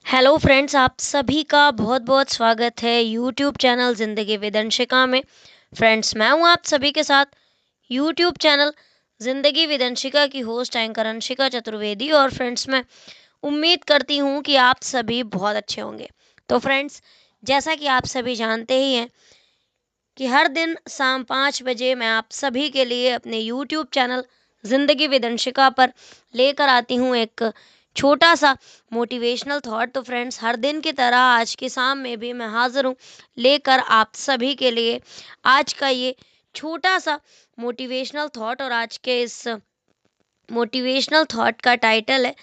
Hello friends, आप सभी का बहुत बहुत स्वागत है यूट्यूब चैनल ज़िंदगी विद अंशिका में। फ्रेंड्स, मैं हूं आप सभी के साथ यूट्यूब चैनल ज़िंदगी विद अंशिका की होस्ट एंकर अंशिका चतुर्वेदी। और फ्रेंड्स, मैं उम्मीद करती हूं कि आप सभी बहुत अच्छे होंगे। तो फ्रेंड्स, जैसा कि आप सभी जानते ही हैं कि हर दिन शाम 5 बजे मैं आप सभी के लिए अपने यूट्यूब चैनल ज़िंदगी विद अंशिका पर लेकर आती हूँ एक छोटा सा मोटिवेशनल थॉट। तो फ्रेंड्स, हर दिन की तरह आज की शाम में भी मैं हाजिर हूँ लेकर आप सभी के लिए आज का ये छोटा सा मोटिवेशनल थॉट। और आज के इस मोटिवेशनल थॉट का टाइटल है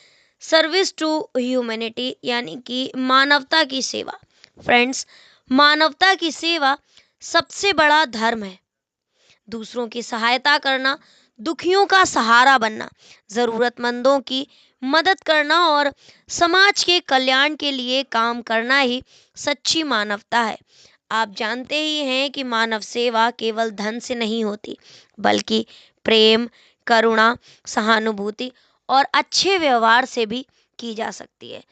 सर्विस टू ह्यूमैनिटी, यानी कि मानवता की सेवा। फ्रेंड्स, मानवता की सेवा सबसे बड़ा धर्म है। दूसरों की सहायता करना, दुखियों का सहारा बनना, जरूरतमंदों की मदद करना और समाज के कल्याण के लिए काम करना ही सच्ची मानवता है। आप जानते ही हैं कि मानव सेवा केवल धन से नहीं होती, बल्कि प्रेम, करुणा, सहानुभूति और अच्छे व्यवहार से भी की जा सकती है।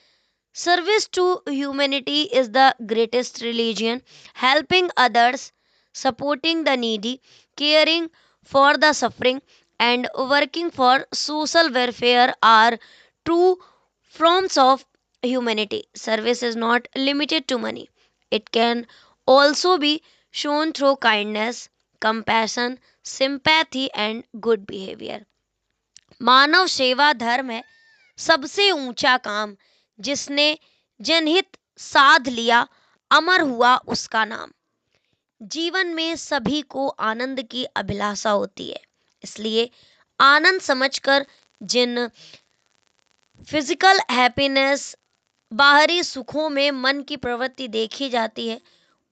Service to humanity is the greatest religion. Helping others, supporting the needy, caring for the suffering, and working for social welfare are true forms of humanity. Service is not limited to money, it can also be shown through kindness, compassion, sympathy, and good behavior. मानव सेवा धर्म है सबसे ऊंचा काम, जिसने जनहित साध लिया, अमर हुआ उसका नाम। जीवन में सभी को आनंद की अभिलाषा होती है, इसलिए आनंद समझकर जिन फिजिकल हैप्पीनेस, बाहरी सुखों में मन की प्रवृत्ति देखी जाती है,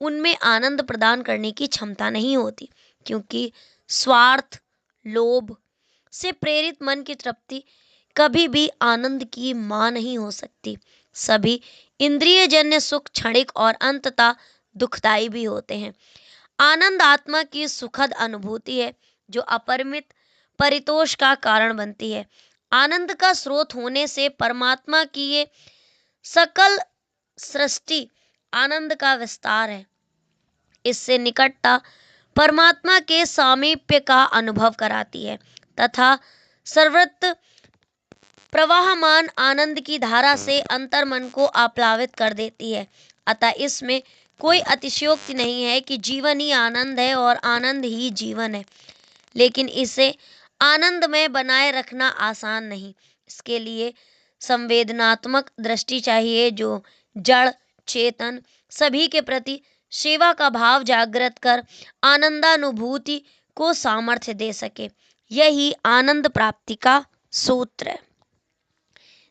उनमें आनंद प्रदान करने की क्षमता नहीं होती, क्योंकि स्वार्थ, लोभ से प्रेरित मन की तृप्ति कभी भी आनंद की मां नहीं हो सकती। सभी इंद्रियजन्य सुख क्षणिक और अंततः दुखदायी भी होते हैं। आनंद आत्मा की सुखद अनुभूति है, जो अपरिमित परितोष का कारण बनती है। आनंद का स्रोत होने से परमात्मा की ये सकल सृष्टि आनंद का विस्तार है। इससे निकटता परमात्मा के सामीप्य का अनुभव कराती है तथा सर्वत्र प्रवाहमान आनंद की धारा से अंतर्मन को आप्लावित कर देती है। अतः इसमें कोई अतिशयोक्ति नहीं है कि जीवन ही आनंद है और आनंद ही जीवन है। लेकिन इसे आनंद में बनाए रखना आसान नहीं। इसके लिए संवेदनात्मक दृष्टि चाहिए, जो जड़ चेतन सभी के प्रति सेवा का भाव जागृत कर आनंदानुभूति को सामर्थ्य दे सके। यही आनंद प्राप्ति का सूत्र है।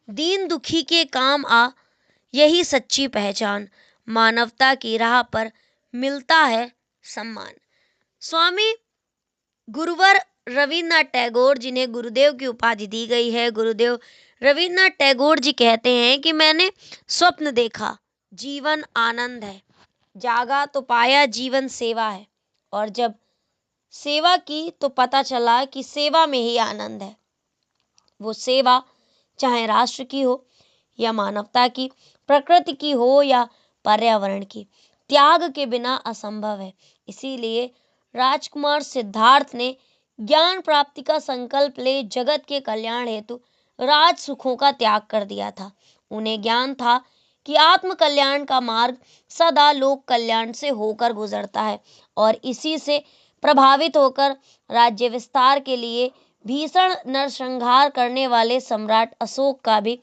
दीन दुखी के काम आ, यही सच्ची पहचान, मानवता की राह पर मिलता है सम्मान। स्वामी गुरुवर रविन्द्रनाथ टैगोर, जिन्हें गुरुदेव की उपाधि दी गई है, गुरुदेव रविन्द्रनाथ टैगोर जी कहते हैं कि मैंने स्वप्न देखा, जीवन आनंद है, जागा तो पाया जीवन सेवा है, और जब सेवा की तो पता चला कि सेवा में ही आनंद है। वो सेवा चाहे राष्ट्र की हो या मानवता की, प्रकृति की हो या पर्यावरण की, त्याग के बिना असंभव है। इसीलिए राजकुमार सिद्धार्थ ने ज्ञान प्राप्ति का संकल्प ले जगत के कल्याण हेतु राज सुखों का त्याग कर दिया था। उन्हें ज्ञान था कि आत्म कल्याण का मार्ग सदा लोक कल्याण से होकर गुजरता है, और इसी से प्रभावित होकर राज्य विस्तार के लिए भीषण नरसंहार करने वाले सम्राट अशोक का भी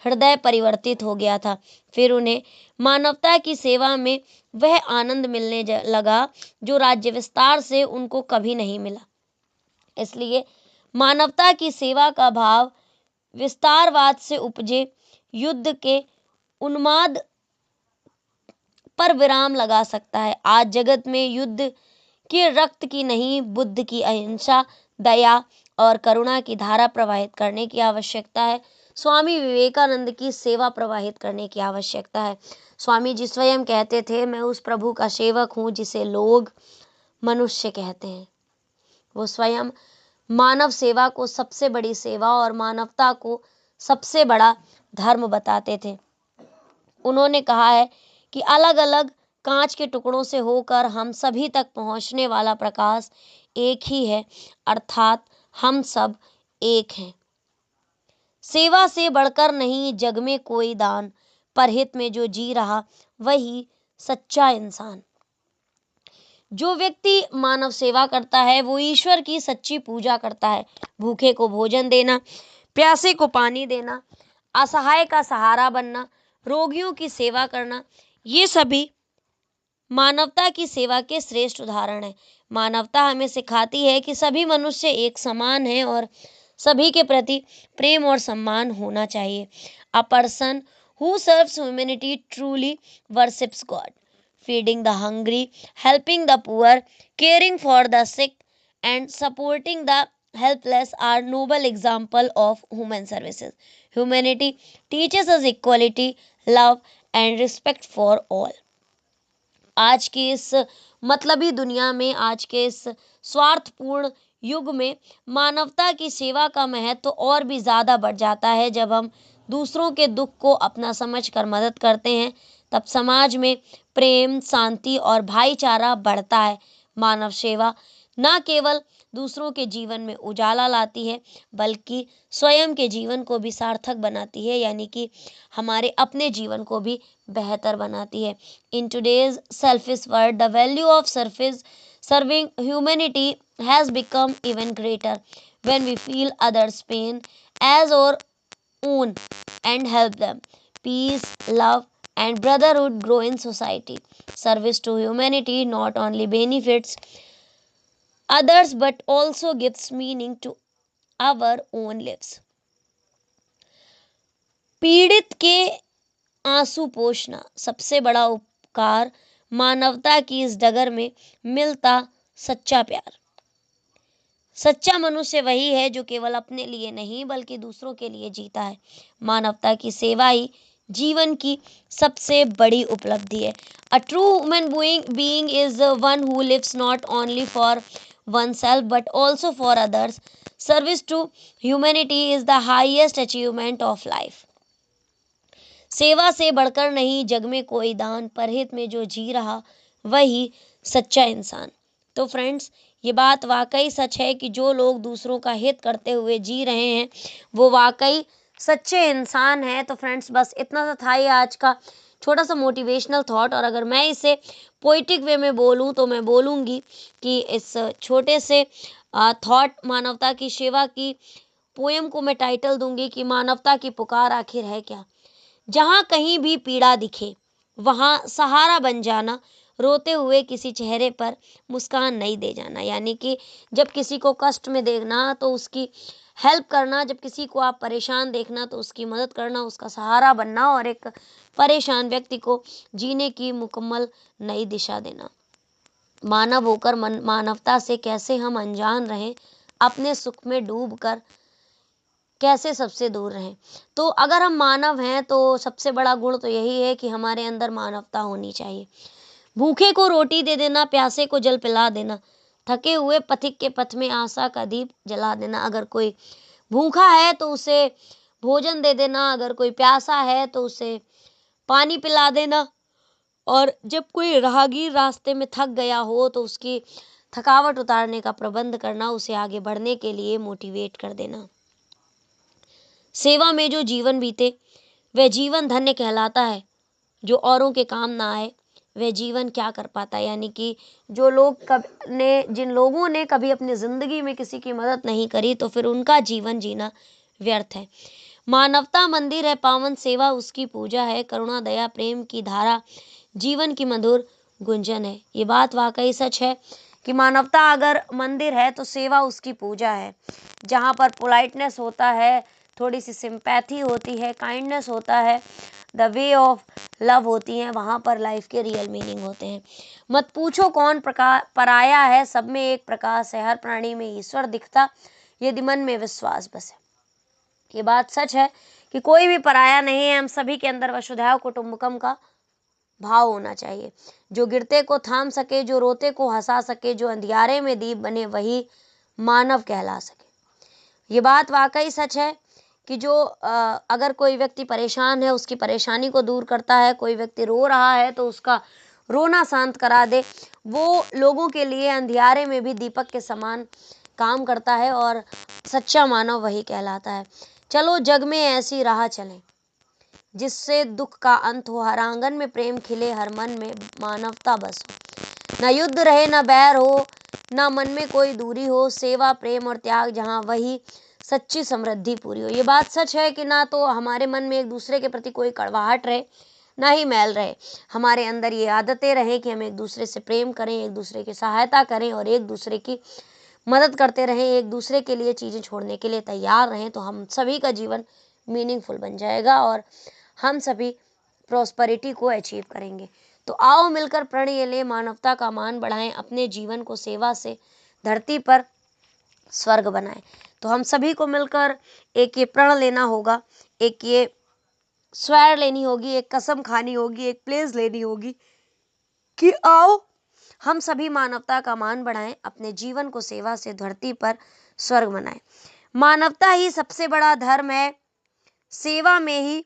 हृदय परिवर्तित हो गया था। फिर उन्हें मानवता की सेवा में वह आनंद मिलने लगा जो राज्य विस्तार से उनको कभी नहीं मिला। इसलिए मानवता की सेवा का भाव विस्तारवाद से उपजे युद्ध के उन्माद पर विराम लगा सकता है। आज जगत में युद्ध के रक्त की नहीं, बुद्ध की अहिंसा, दया और करुणा की धारा प्रवाहित करने की आवश्यकता है। स्वामी विवेकानंद की सेवा प्रवाहित करने की आवश्यकता है। स्वामी जी स्वयं कहते थे, मैं उस प्रभु का सेवक हूँ जिसे लोग मनुष्य कहते हैं। वो स्वयं मानव सेवा को सबसे बड़ी सेवा और मानवता को सबसे बड़ा धर्म बताते थे। उन्होंने कहा है कि अलग अलग कांच के टुकड़ों से होकर हम सभी तक पहुंचने वाला प्रकाश एक ही है, अर्थात हम सब एक हैं। सेवा से बढ़कर नहीं जग में कोई दान, परहित में जो जी रहा वही सच्चा इंसान। जो व्यक्ति मानव सेवा करता है वो ईश्वर की सच्ची पूजा करता है। भूखे को भोजन देना, प्यासे को पानी देना, असहाय का सहारा बनना, रोगियों की सेवा करना, ये सभी मानवता की सेवा के श्रेष्ठ उदाहरण हैं। मानवता हमें सिखाती है कि सभी मनुष्य एक समान हैं और सभी के प्रति प्रेम और सम्मान होना चाहिए। A person who serves humanity truly worships God. Feeding the hungry, helping the poor, caring for the sick, and supporting the helpless are noble example of human services. Humanity teaches us equality, love, and respect for all. आज की इस मतलबी दुनिया में, आज के इस स्वार्थपूर्ण युग में मानवता की सेवा का महत्व और भी ज़्यादा बढ़ जाता है। जब हम दूसरों के दुख को अपना समझकर मदद करते हैं तब समाज में प्रेम, शांति और भाईचारा बढ़ता है। मानव सेवा न केवल दूसरों के जीवन में उजाला लाती है बल्कि स्वयं के जीवन को भी सार्थक बनाती है, यानी कि हमारे अपने जीवन को भी बेहतर बनाती है। In today's selfish world, the value of serving humanity has become even greater when we feel others' pain as our own and help them. Peace, love, and brotherhood grow in society. Service to humanity not only benefits others but also gives meaning to our own lives. पीड़ित के आंसू पोंछना सबसे बड़ा उपकार मानवता की इस डगर में मिलता सच्चा प्यार। सच्चा मनुष्य वही है जो केवल अपने लिए नहीं बल्कि दूसरों के लिए जीता है। मानवता की सेवा ही जीवन की सबसे बड़ी उपलब्धि है। A true human being is one who lives not only for oneself but also for others. Service to humanity is the highest achievement of life. सेवा से बढ़कर नहीं जग में कोई दान, परहित में जो जी रहा वही सच्चा इंसान। तो फ्रेंड्स, ये बात वाकई सच है कि जो लोग दूसरों का हित करते हुए जी रहे हैं वो वाकई सच्चे इंसान हैं। तो फ्रेंड्स, बस इतना सा था ये आज का छोटा सा मोटिवेशनल थॉट। और अगर मैं इसे पोइटिक वे में बोलूँ तो मैं बोलूँगी कि इस छोटे से थॉट मानवता की सेवा की पोएम को मैं टाइटल दूंगी कि मानवता की पुकार आखिर है क्या। जहाँ कहीं भी पीड़ा दिखे वहाँ सहारा बन जाना, रोते हुए किसी चेहरे पर मुस्कान नहीं दे जाना। यानी कि जब किसी को कष्ट में देखना तो उसकी हेल्प करना, जब किसी को आप परेशान देखना तो उसकी मदद करना, उसका सहारा बनना और एक परेशान व्यक्ति को जीने की मुकम्मल नई दिशा देना। मानव होकर मानवता से कैसे हम अनजान रहें, अपने सुख में डूब कर कैसे सबसे दूर रहें। तो अगर हम मानव हैं तो सबसे बड़ा गुण तो यही है कि हमारे अंदर मानवता होनी चाहिए। भूखे को रोटी दे देना, प्यासे को जल पिला देना, थके हुए पथिक के पथ में आशा का दीप जला देना। अगर कोई भूखा है तो उसे भोजन दे देना, अगर कोई प्यासा है तो उसे पानी पिला देना, और जब कोई राहगीर रास्ते में थक गया हो तो उसकी थकावट उतारने का प्रबंध करना, उसे आगे बढ़ने के लिए मोटिवेट कर देना। सेवा में जो जीवन बीते वह जीवन धन्य कहलाता है, जो औरों के काम ना आए वह जीवन क्या कर पाता है। यानी कि जिन लोगों ने कभी अपनी जिंदगी में किसी की मदद नहीं करी तो फिर उनका जीवन जीना व्यर्थ है। मानवता मंदिर है, पावन सेवा उसकी पूजा है, करुणा दया प्रेम की धारा जीवन की मधुर गुंजन है। ये बात वाकई सच है कि मानवता अगर मंदिर है तो सेवा उसकी पूजा है। जहाँ पर पोलाइटनेस होता है, थोड़ी सी सिंपैथी होती है, काइंडनेस होता है, द वे ऑफ लव होती है, वहाँ पर लाइफ के रियल मीनिंग होते हैं। मत पूछो कौन पराया है, सब में एक प्रकाश है, हर प्राणी में ईश्वर दिखता, यदि मन में विश्वास बसे। ये बात सच है कि कोई भी पराया नहीं है, हम सभी के अंदर वसुधैव कुटुंबकम का भाव होना चाहिए। जो गिरते को थाम सके, जो रोते को हंसा सके, जो अंधियारे में दीप बने वही मानव कहला सके। ये बात वाकई सच है कि जो अगर कोई व्यक्ति परेशान है उसकी परेशानी को दूर करता है, कोई व्यक्ति रो रहा है तो उसका रोना शांत करा दे, वो लोगों के लिए अंधियारे में भी दीपक के समान काम करता है और सच्चा मानव वही कहलाता है। चलो जग में ऐसी राह चलें जिससे दुख का अंत हो, हर आंगन में प्रेम खिले, हर मन में मानवता बस हो। न युद्ध रहे न बैर हो, न मन में कोई दूरी हो, सेवा प्रेम और त्याग जहाँ वही सच्ची समृद्धि पूरी हो। ये बात सच है कि ना तो हमारे मन में एक दूसरे के प्रति कोई कड़वाहट रहे, ना ही मैल रहे। हमारे अंदर ये आदतें रहें कि हम एक दूसरे से प्रेम करें, एक दूसरे की सहायता करें और एक दूसरे की मदद करते रहें, एक दूसरे के लिए चीज़ें छोड़ने के लिए तैयार रहें, तो हम सभी का जीवन मीनिंगफुल बन जाएगा और हम सभी प्रॉस्पेरिटी को अचीव करेंगे। तो आओ मिलकर प्रण ये लें, मानवता का मान बढ़ाएं, अपने जीवन को सेवा से धरती पर स्वर्ग बनाएं। तो हम सभी को मिलकर एक ये प्रण लेना होगा, एक ये स्वैर लेनी होगी, एक कसम खानी होगी, एक प्लेस लेनी होगी कि आओ हम सभी मानवता का मान बढ़ाएं, अपने जीवन को सेवा से धरती पर स्वर्ग बनाएं। मानवता ही सबसे बड़ा धर्म है, सेवा में ही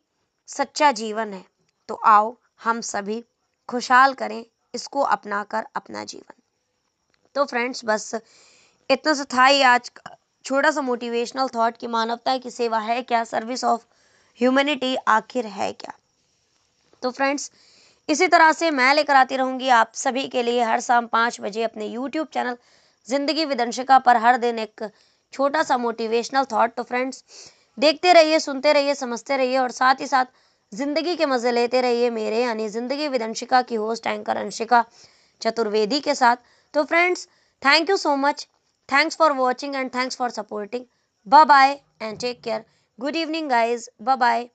सच्चा जीवन है। तो आओ हम सभी खुशहाल करें इसको अपनाकर अपना जीवन। तो फ्रेंड्स बस इतना सा था ही आज का छोटा सा मोटिवेशनल थॉट कि मानवता की सेवा है क्या, सर्विस ऑफ ह्यूमैनिटी आखिर है क्या। तो फ्रेंड्स इसी तरह से मैं लेकर आती रहूंगी आप सभी के लिए हर शाम 5 बजे अपने यूट्यूब चैनल जिंदगी विदंशिका पर हर दिन एक छोटा सा मोटिवेशनल थॉट। तो फ्रेंड्स देखते रहिए, सुनते रहिए, समझते रहिए और साथ ही साथ जिंदगी के मजे लेते रहिए मेरे यानी जिंदगी विदंशिका की होस्ट एंकर अंशिका चतुर्वेदी के साथ। तो friends thank you so much, thanks for watching and thanks for supporting. Bye bye and take care. Good evening guys, bye bye.